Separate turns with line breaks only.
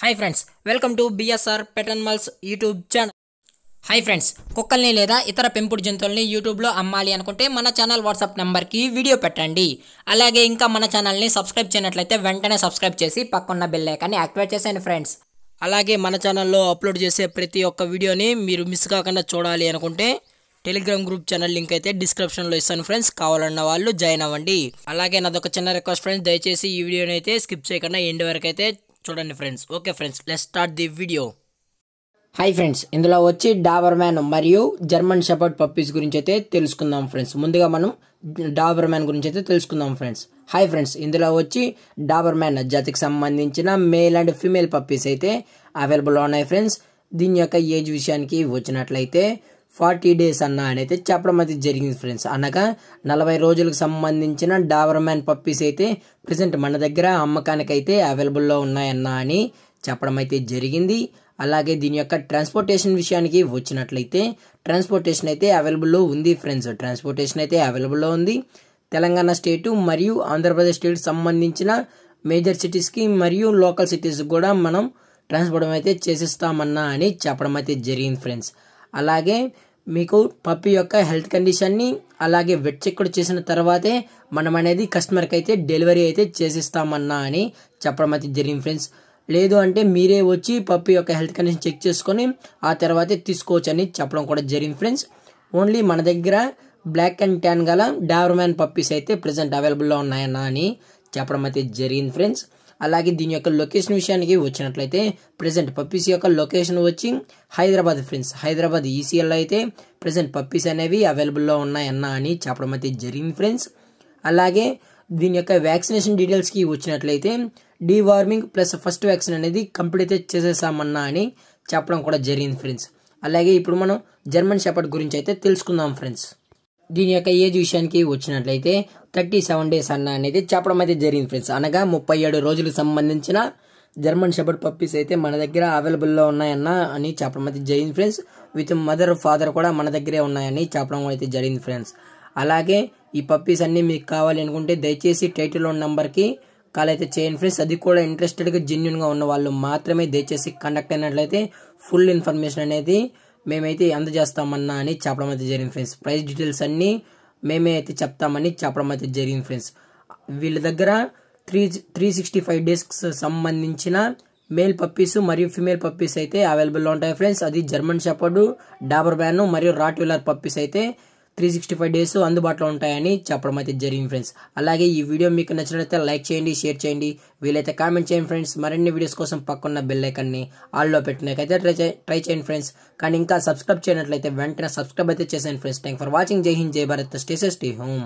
Hi friends, welcome to BSR pet animals YouTube channel. Hi friends, కుక్కల్ని లేదా ఇతర పెంపుడు జంతువుల్ని యూట్యూబ్లో అమ్మాలి అనుకుంటే మన ఛానల్ వాట్సాప్ నెంబర్కి వీడియో పెట్టండి. అలాగే ఇంకా మన ఛానల్ని సబ్స్క్రైబ్ చేయనట్లయితే వెంటనే సబ్స్క్రైబ్ చేసి పక్కన్న బెల్ ఐకాన్ని యాక్టివేట్ చేసేయండి ఫ్రెండ్స్. అలాగే మన ఛానల్లో అప్లోడ్ చేసే ప్రతి ఒక్క వీడియోని మీరు మిస్ కాకుండా చూడాలి అనుకుంటే టెలిగ్రామ్ గ్రూప్ ఛానల్ లింక్ అయితే డిస్క్రిప్షన్లో ఇస్తాను ఫ్రెండ్స్, కావాలన్న వాళ్ళు జాయిన్ అవ్వండి. అలాగే నాదొక చిన్న రిక్వెస్ట్ ఫ్రెండ్స్, దయచేసి ఈ వీడియోని అయితే స్కిప్ చేయకుండా ఎండ్ వరకు అయితే చూడండి friends. Okay friends, let's start the video. Hi friends, ఇందులో వచ్చి డాబర్మ్యాన్ మరియు జర్మన్ షెపర్డ్ పప్పీస్ గురించి అయితే తెలుసుకుందాం ఫ్రెండ్స్. ముందుగా మనం డాబర్మ్యాన్ గురించి అయితే తెలుసుకుందాం ఫ్రెండ్స్. హాయ్ ఫ్రెండ్స్, ఇందులో వచ్చి డాబర్మ్యాన్ జాతికి సంబంధించిన మేల్ అండ్ ఫీమేల్ పప్పీస్ అయితే అవైలబుల్ ఉన్నాయి ఫ్రెండ్స్. దీని యొక్క ఏజ్ విషయానికి వచ్చినట్లయితే 40 days అన్న అని అయితే చెప్పడం అయితే జరిగింది ఫ్రెండ్స్. అనగా 40 రోజులకు సంబంధించిన డాబర్మ్యాన్ పప్పీస్ అయితే ప్రజెంట్ మన దగ్గర అమ్మకానికి అయితే అవైలబుల్లో ఉన్నాయన్న అని చెప్పడం అయితే జరిగింది. అలాగే దీని యొక్క ట్రాన్స్పోర్టేషన్ విషయానికి వచ్చినట్లయితే ట్రాన్స్పోర్టేషన్ అయితే అవైలబుల్లో ఉంది ఫ్రెండ్స్. ట్రాన్స్పోర్టేషన్ అయితే అవైలబుల్లో ఉంది. తెలంగాణ స్టేటు మరియు ఆంధ్రప్రదేశ్ స్టేట్ సంబంధించిన మేజర్ సిటీస్కి మరియు లోకల్ సిటీస్కి కూడా మనం ట్రాన్స్పోర్ట్ అయితే చేసిస్తామన్నా అని చెప్పడం అయితే జరిగింది ఫ్రెండ్స్. అలాగే మీకు పప్పీ యొక్క హెల్త్ కండిషన్ని అలాగే వెట్ చెక్ కూడా చేసిన తర్వాతే మనం అనేది కస్టమర్కి అయితే డెలివరీ అయితే చేసిస్తామన్నా అని చెప్పడం అయితే జరిగింది ఫ్రెండ్స్. లేదు అంటే మీరే వచ్చి పప్పీ యొక్క హెల్త్ కండిషన్ చెక్ చేసుకొని ఆ తర్వాతే తీసుకోవచ్చు అని చెప్పడం కూడా జరిగింది ఫ్రెండ్స్. ఓన్లీ మన దగ్గర బ్లాక్ అండ్ ట్యాన్ గల డాబర్మ్యాన్ పప్పీస్ అయితే ప్రజెంట్ అవైలబుల్లో ఉన్నాయన్నా అని చెప్పడం అయితే జరిగింది ఫ్రెండ్స్. అలాగే దీని యొక్క లొకేషన్ విషయానికి వచ్చినట్లయితే ప్రజెంట్ పప్పీస్ యొక్క లొకేషన్ వచ్చి హైదరాబాద్ ఫ్రెండ్స్. హైదరాబాద్ ఈసీఎల్ అయితే ప్రజెంట్ పప్పీస్ అనేవి అవైలబుల్లో ఉన్నాయన్నా అని చెప్పడం అయితే జరిగింది ఫ్రెండ్స్. అలాగే దీని యొక్క వ్యాక్సినేషన్ డీటెయిల్స్కి వచ్చినట్లయితే డీవార్మింగ్ ప్లస్ ఫస్ట్ వ్యాక్సిన్ అనేది కంప్లీట్ అయితే చేసేసామన్నా అని చెప్పడం కూడా జరిగింది ఫ్రెండ్స్. అలాగే ఇప్పుడు మనం జర్మన్ షెపర్డ్ గురించి అయితే తెలుసుకుందాం ఫ్రెండ్స్. దీని యొక్క ఏజ్ విషయానికి వచ్చినట్లయితే 37 days అన్న అనేది చెప్పడం అయితే జరిగింది ఫ్రెండ్స్. అనగా 37 రోజులకు సంబంధించిన జర్మన్ షెపర్డ్ పప్పీస్ అయితే మన దగ్గర అవైలబుల్లో ఉన్నాయన్న అని చెప్పడం అయితే జరిగింది ఫ్రెండ్స్. విత్ మదర్ ఫాదర్ కూడా మన దగ్గరే ఉన్నాయని చెప్పడం అయితే జరిగింది ఫ్రెండ్స్. అలాగే ఈ పప్పీస్ అన్ని మీకు కావాలి అనుకుంటే దయచేసి టైటిల్ ఉన్న నెంబర్కి కాల్ అయితే చేయండి ఫ్రెండ్స్. అది కూడా ఇంట్రెస్టెడ్గా జెన్యున్గా ఉన్న వాళ్ళు మాత్రమే దయచేసి కండక్ట్ అయినట్లయితే ఫుల్ ఇన్ఫర్మేషన్ అనేది మేమైతే అందజేస్తామన్నా అని చెప్పడం అయితే జరిగింది ఫ్రెండ్స్. ప్రైస్ డీటెయిల్స్ అన్నీ మేమే అయితే చెప్తామని చెప్పడం అయితే జరిగింది ఫ్రెండ్స్. వీళ్ళ దగ్గర 365 days సంబంధించిన మేల్ పప్పీస్ మరియు ఫీమేల్ పప్పీస్ అయితే అవైలబుల్లో ఉంటాయి ఫ్రెండ్స్. అది జర్మన్ షెపర్డ్, డాబర్మ్యాన్ మరియు రాట్వీలర్ పప్పీస్ అయితే 365 days అందుబాటులో ఉంటాయని చెప్పడం అయితే జరిగింది ఫ్రెండ్స్. అలాగే ఈ వీడియో మీకు నచ్చినట్లయితే లైక్ చేయండి, షేర్ చేయండి, వీలైతే కామెంట్ చేయండి ఫ్రెండ్స్. మరిన్ని వీడియోస్ కోసం పక్కన్న బెల్ ఐకాన్ని ఆల్లో పెట్టినకైతే ట్రై చేయండి ఫ్రెండ్స్. కానీ ఇంకా సబ్స్క్రైబ్ చేయనట్లయితే వెంటనే సబ్స్క్రైబ్ అయితే చేసేయండి ఫ్రెండ్స్. Thank for watching. జై హింద్, జై Bharat, stay safe, stay home.